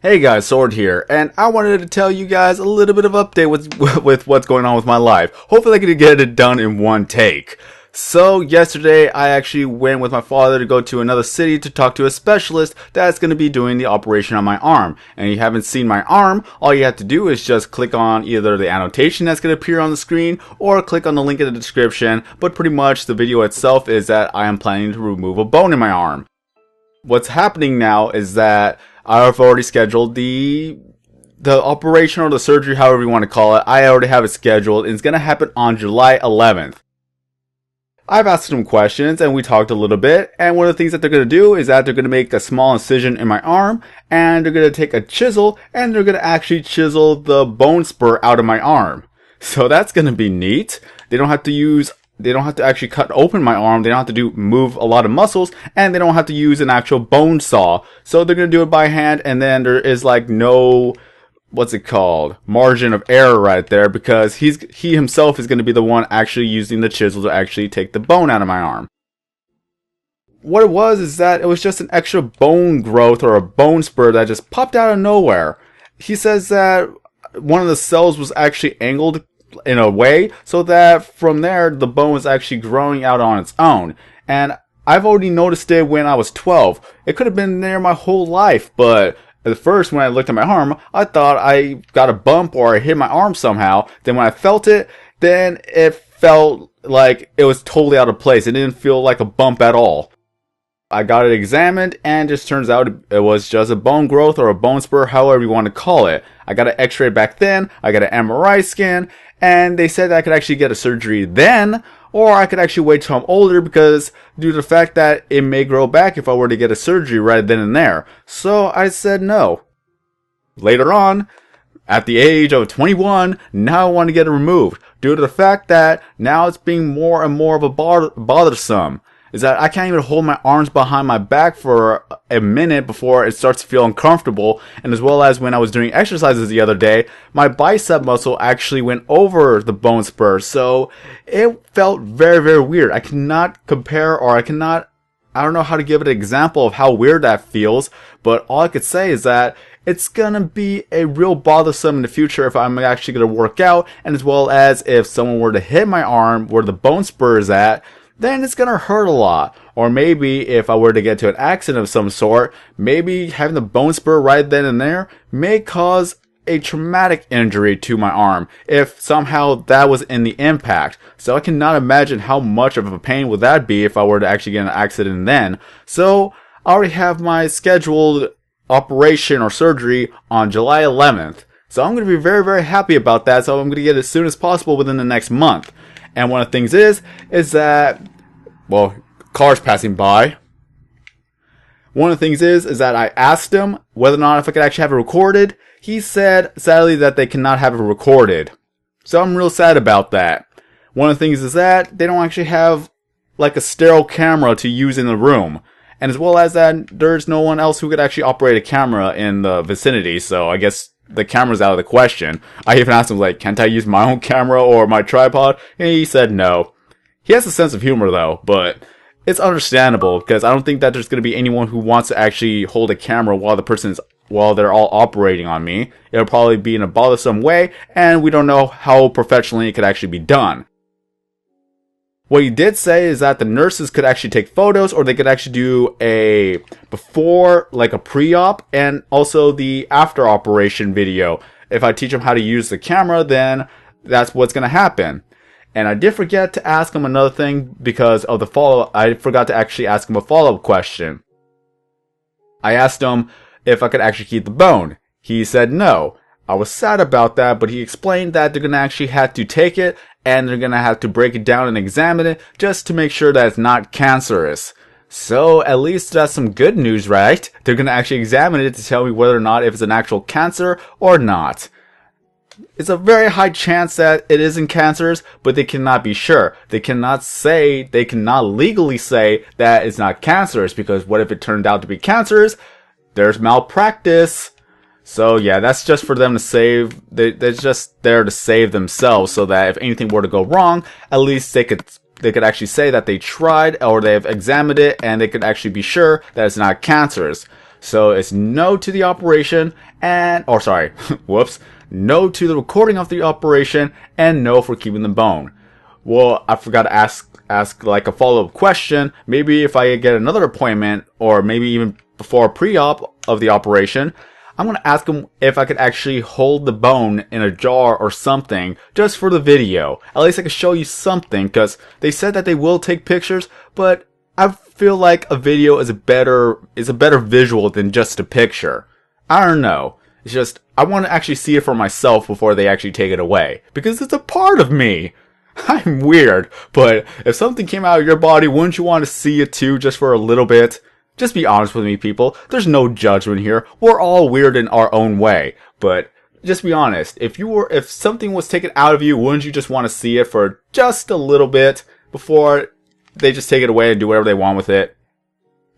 Hey guys, Sword here, and I wanted to tell you guys a little bit of update with what's going on with my life. Hopefully I can get it done in one take. So yesterday I actually went with my father to go to another city to talk to a specialist that's going to be doing the operation on my arm. And if you haven't seen my arm, all you have to do is just click on either the annotation that's going to appear on the screen or click on the link in the description. But pretty much the video itself is that I am planning to remove a bone in my arm. What's happening now is that I've already scheduled the operation or the surgery, however you want to call it. I already have it scheduled, and it's going to happen on July 11th. I've asked them questions, and we talked a little bit, and one of the things that they're going to do is that they're going to make a small incision in my arm, and they're going to take a chisel, and they're going to actually chisel the bone spur out of my arm. So that's going to be neat. They don't have to actually cut open my arm. They don't have to move a lot of muscles, and they don't have to use an actual bone saw. So they're going to do it by hand, and then there is like no, margin of error right there, because he himself is going to be the one actually using the chisel to actually take the bone out of my arm. What it was is that it was just an extra bone growth or a bone spur that just popped out of nowhere. He says that one of the cells was actually angled in a way so that from there the bone is actually growing out on its own. And I've already noticed it when I was 12. It could have been there my whole life, but at first when I looked at my arm, I thought I got a bump or I hit my arm somehow. Then when I felt it, then it felt like it was totally out of place. It didn't feel like a bump at all. I got it examined, and it just turns out it was just a bone growth or a bone spur, however you want to call it. I got an x-ray back then, I got an MRI scan, and they said that I could actually get a surgery then, or I could actually wait till I'm older, because due to the fact that it may grow back if I were to get a surgery right then and there. So I said no. Later on, at the age of 21, now I want to get it removed, due to the fact that now it's being more and more of a bothersome. Is that I can't even hold my arms behind my back for a minute before it starts to feel uncomfortable. And as well as when I was doing exercises the other day, my bicep muscle actually went over the bone spur. So it felt very, very weird. I cannot compare, or I don't know how to give it an example of how weird that feels. But all I could say is that it's gonna be a real bothersome in the future if I'm actually gonna work out. And as well as if someone were to hit my arm where the bone spur is at, then it's gonna hurt a lot. Or maybe if I were to get to an accident of some sort, maybe having the bone spur right then and there may cause a traumatic injury to my arm if somehow that was in the impact. So I cannot imagine how much of a pain would that be if I were to actually get in an accident then. So I already have my scheduled operation or surgery on July 11th. So I'm going to be very, very happy about that. So I'm going to get it as soon as possible within the next month. And one of the things is that, well, cars passing by. One of the things is that I asked him whether or not if I could actually have it recorded. He said, sadly, that they cannot have it recorded. So I'm real sad about that. One of the things is that they don't actually have like a sterile camera to use in the room. And as well as that, there's no one else who could actually operate a camera in the vicinity. So I guess the camera's out of the question. I even asked him, like, can't I use my own camera or my tripod? And he said no. He has a sense of humor, though, but it's understandable, because I don't think that there's going to be anyone who wants to actually hold a camera while they're all operating on me. It'll probably be in a bothersome way, and we don't know how professionally it could actually be done. What he did say is that the nurses could actually take photos, or they could actually do a before, like a pre-op, and also the after operation video. If I teach them how to use the camera, then that's what's going to happen. And I did forget to ask him another thing because of the follow-up. I forgot to actually ask him a follow-up question. I asked him if I could actually keep the bone. He said no. I was sad about that, but he explained that they're going to actually have to take it, and they're going to have to break it down and examine it just to make sure that it's not cancerous. So at least that's some good news, right? They're going to actually examine it to tell me whether or not if it's an actual cancer or not. It's a very high chance that it isn't cancerous, but they cannot be sure. They cannot legally say that it's not cancerous, because what if it turned out to be cancerous? There's malpractice. So yeah, that's just for them to save. They're just there to save themselves, so that if anything were to go wrong, at least they could actually say that they tried or they've examined it, and they could actually be sure that it's not cancerous. So it's no to the operation and, or sorry, whoops, no to the recording of the operation and no for keeping the bone. Well, I forgot to ask like a follow-up question. Maybe if I get another appointment or maybe even before pre-op of the operation, I'm going to ask them if I could actually hold the bone in a jar or something just for the video. At least I could show you something, because they said that they will take pictures, but I feel like a video is a better visual than just a picture. I don't know. It's just, I want to actually see it for myself before they actually take it away, because it's a part of me. I'm weird, but if something came out of your body, wouldn't you want to see it too, just for a little bit? Just be honest with me, people. There's no judgment here. We're all weird in our own way. But just be honest. If something was taken out of you, wouldn't you just want to see it for just a little bit before they just take it away and do whatever they want with it?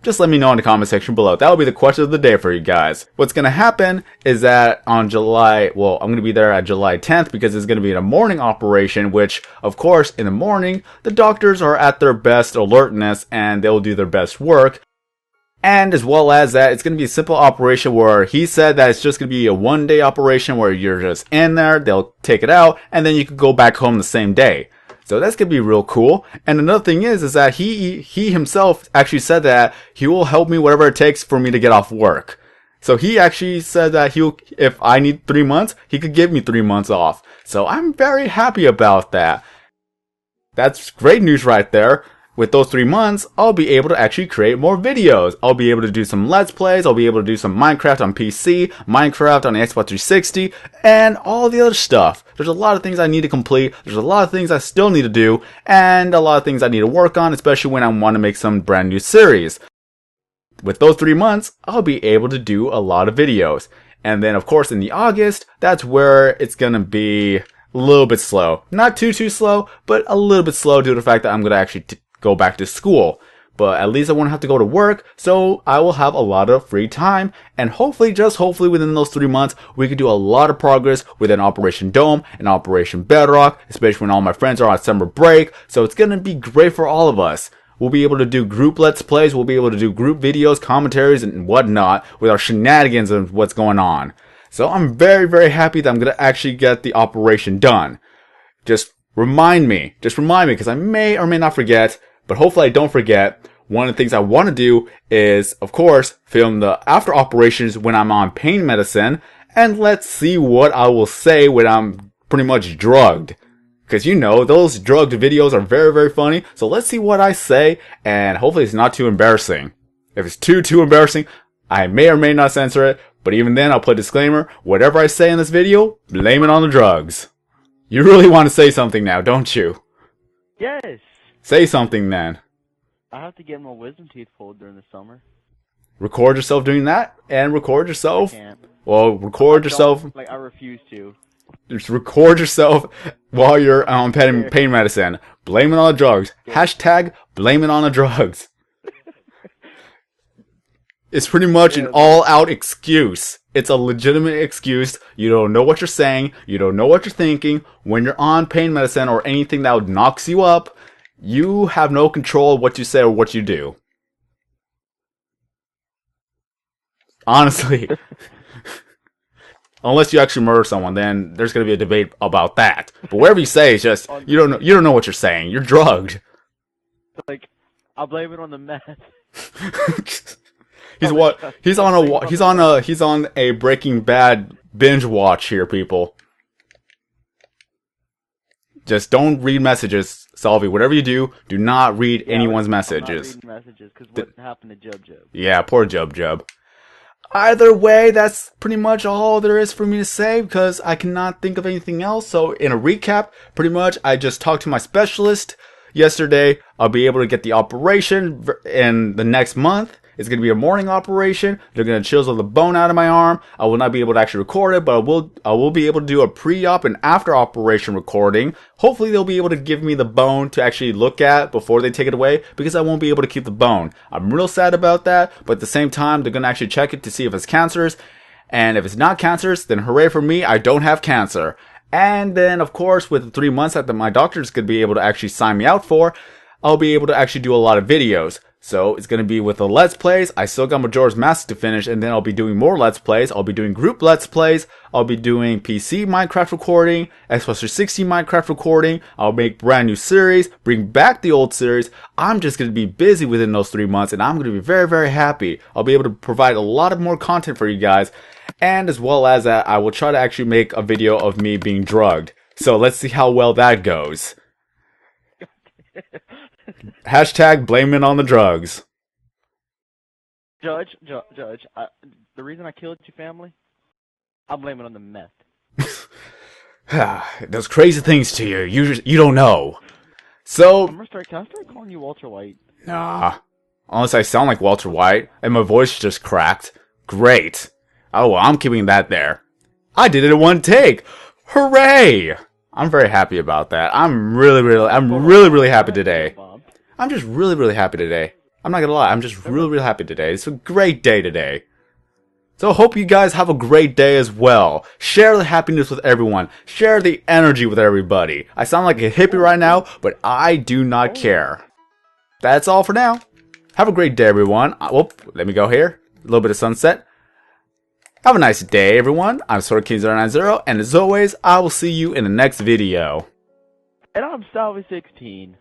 Just let me know in the comment section below. That'll be the question of the day for you guys. What's going to happen is that on I'm going to be there at July 10th because it's going to be a morning operation, which, of course, in the morning, the doctors are at their best alertness and they'll do their best work. And as well as that, it's going to be a simple operation where he said that it's just going to be a one-day operation where you're just in there, they'll take it out, and then you can go back home the same day. So that's going to be real cool. And another thing is that he himself actually said that he will help me whatever it takes for me to get off work. So he actually said that if I need 3 months, he could give me 3 months off. So I'm very happy about that. That's great news right there. With those 3 months, I'll be able to actually create more videos. I'll be able to do some Let's Plays, I'll be able to do some Minecraft on PC, Minecraft on the Xbox 360, and all the other stuff. There's a lot of things I need to complete, there's a lot of things I still need to do, and a lot of things I need to work on, especially when I want to make some brand new series. With those 3 months, I'll be able to do a lot of videos. And then, of course, in the August, that's where it's gonna be a little bit slow. Not too slow, but a little bit slow due to the fact that I'm gonna actually go back to school. But at least I won't have to go to work, so I will have a lot of free time, and hopefully, just hopefully within those 3 months, we can do a lot of progress within Operation Dome and Operation Bedrock, especially when all my friends are on summer break, so it's gonna be great for all of us. We'll be able to do group Let's Plays, we'll be able to do group videos, commentaries, and whatnot with our shenanigans of what's going on. So I'm very, very happy that I'm gonna actually get the operation done. Just remind me, because I may or may not forget, but hopefully I don't forget. One of the things I want to do is, of course, film the after operations when I'm on pain medicine, and let's see what I will say when I'm pretty much drugged. Because you know, those drugged videos are very, very funny, so let's see what I say, and hopefully it's not too embarrassing. If it's too embarrassing, I may or may not censor it, but even then I'll put a disclaimer, whatever I say in this video, blame it on the drugs. You really want to say something now, don't you? Yes! Say something then. I have to get my wisdom teeth pulled during the summer. Record yourself doing that, and record yourself. I can't. Well, record yourself. I refuse to. Just record yourself while you're on pain medicine. Blame it on the drugs. Hashtag blame it on the drugs. It's pretty much an all-out excuse. It's a legitimate excuse. You don't know what you're saying. You don't know what you're thinking. When you're on pain medicine or anything that knocks you up, you have no control of what you say or what you do. Honestly. Unless you actually murder someone, then there's going to be a debate about that. But whatever you say is just, you don't know what you're saying. You're drugged. Like, I'll blame it on the meth. He's on a Breaking Bad binge watch here, people. Just don't read messages, Salvi. Whatever you do, do not read anyone's messages. I'm not reading messages, because what happened to Jub Jub? Yeah, poor Jub Jub. Either way, that's pretty much all there is for me to say, because I cannot think of anything else. So, in a recap, pretty much, I just talked to my specialist yesterday. I'll be able to get the operation in the next month. It's going to be a morning operation. They're going to chisel the bone out of my arm. I will not be able to actually record it, but I will be able to do a pre-op and after operation recording. Hopefully they'll be able to give me the bone to actually look at before they take it away, because I won't be able to keep the bone. I'm real sad about that, but at the same time, they're going to actually check it to see if it's cancerous. And if it's not cancerous, then hooray for me, I don't have cancer. And then, of course, with the 3 months that my doctor's going to be able to actually sign me out for, I'll be able to actually do a lot of videos. So it's going to be with the Let's Plays. I still got Majora's Mask to finish, and then I'll be doing more Let's Plays. I'll be doing group Let's Plays. I'll be doing PC Minecraft recording, Xbox 360 Minecraft recording. I'll make brand new series, bring back the old series. I'm just going to be busy within those 3 months, and I'm going to be very, very happy. I'll be able to provide a lot of more content for you guys, and as well as that, I will try to actually make a video of me being drugged. So let's see how well that goes. Hashtag blame it on the drugs. Judge, the reason I killed your family, I'm blaming it on the meth. Those crazy things to you. You don't know. So Can I start calling you Walter White? nah. Unless I sound like Walter White and my voice just cracked. Great. Oh well, I'm keeping that there. I did it in one take. Hooray! I'm very happy about that. I'm really happy today. I'm just really happy today. I'm not gonna lie, I'm just really happy today. It's a great day today. So I hope you guys have a great day as well. Share the happiness with everyone. Share the energy with everybody. I sound like a hippie right now, but I do not care. That's all for now. Have a great day, everyone. Whoop, let me go here. A little bit of sunset. Have a nice day, everyone. I'm SwordKing090, and as always, I will see you in the next video. And I'm Salvi16.